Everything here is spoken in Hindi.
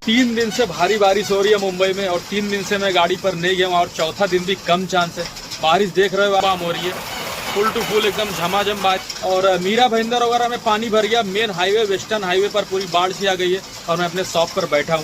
3 दिन से भारी बारिश हो रही है मुंबई में, और 3 दिन से मैं गाड़ी पर नहीं गया हूँ, और चौथा दिन भी कम चांस है। बारिश देख रहे हो आराम हो रही है, फुल टू फुल एकदम झमाझम बारिश। और मीरा भाईंदर वगैरह में पानी भर गया। मेन हाईवे वेस्टर्न हाईवे पर पूरी बाढ़ सी आ गई है, और मैं अपने शॉप पर बैठा हूँ।